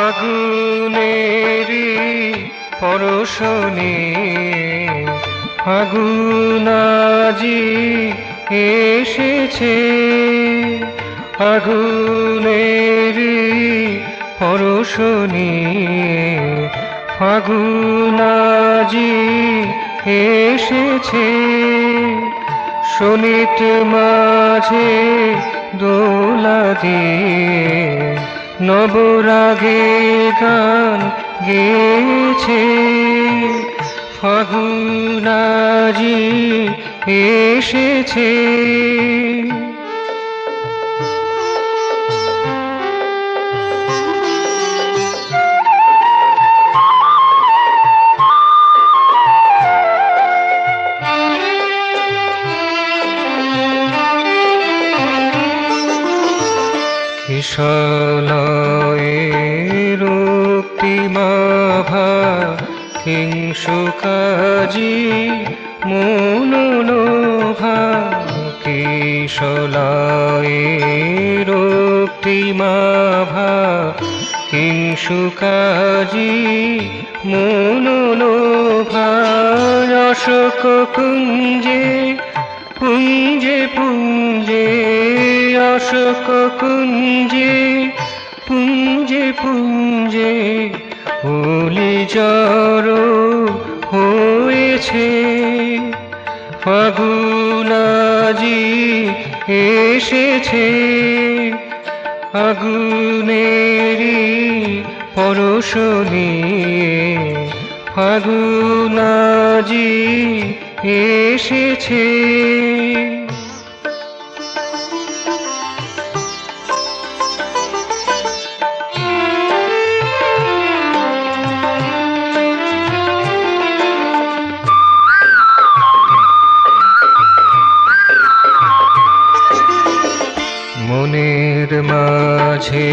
আগুনেরি পরশনে আগুন আজি এসেছে, আগুনেরি পরশনে আগুন আজি এসেছে। শোনিত মাঝে দোলা দিয়ে নবরাগে গান গেয়েছে। ফাগুন আজি এসেছে। কিশলয়ে রক্তিমাভা হিংসুকাজি মনোলোভা। কিশলয়ে রক্তিমাভা হিংসুকাজি মনোলোভা। অশোক কুঞ্জে পুঞ্জে পুঞ্জে, অশোক কুঞ্জে পুঞ্জে পুঞ্জে ফুলি জড়ো হয়েছে। ফাগুন আজি এসেছে। আগুনেরি পরশনে ফাগুন আজি এসেছে। মনের মাঝে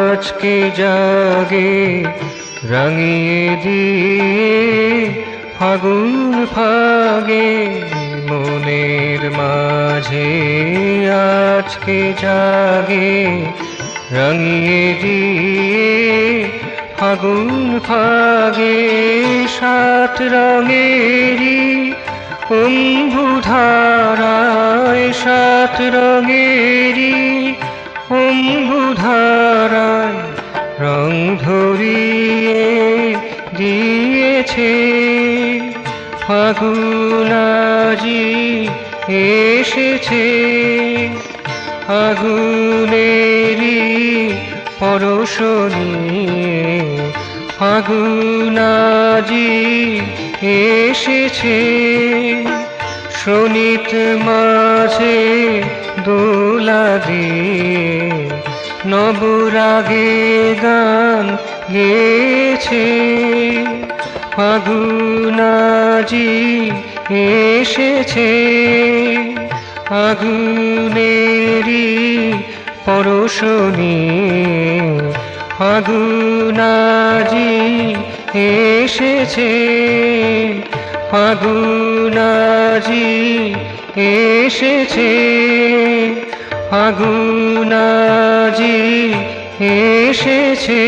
আজকে জাগে রাঙিয়ে দিয়ে ফাগুন ফাগে। মনের মাঝে আজকে জাগে রাঙিয়ে দিয়ে ফাগুন ফাগে। সাত রঙেরি অম্বুধারায়, সাত রঙেরি অম্বুধারায় রং ধরিয়ে দিয়েছে। ফাগুন আজি এসেছে। আগুনেরি পরশনে ফাগুন আজি এসেছে। শোনিত মাঝে দোলা দিয়ে নবরাগে গান গেয়েছে। ফাগুন আজি এসেছে। আগুনেরি পরশনে ফাগুন আজি এসেছে। ফাগুন আজি এসেছে। ফাগুন আজি এসেছে।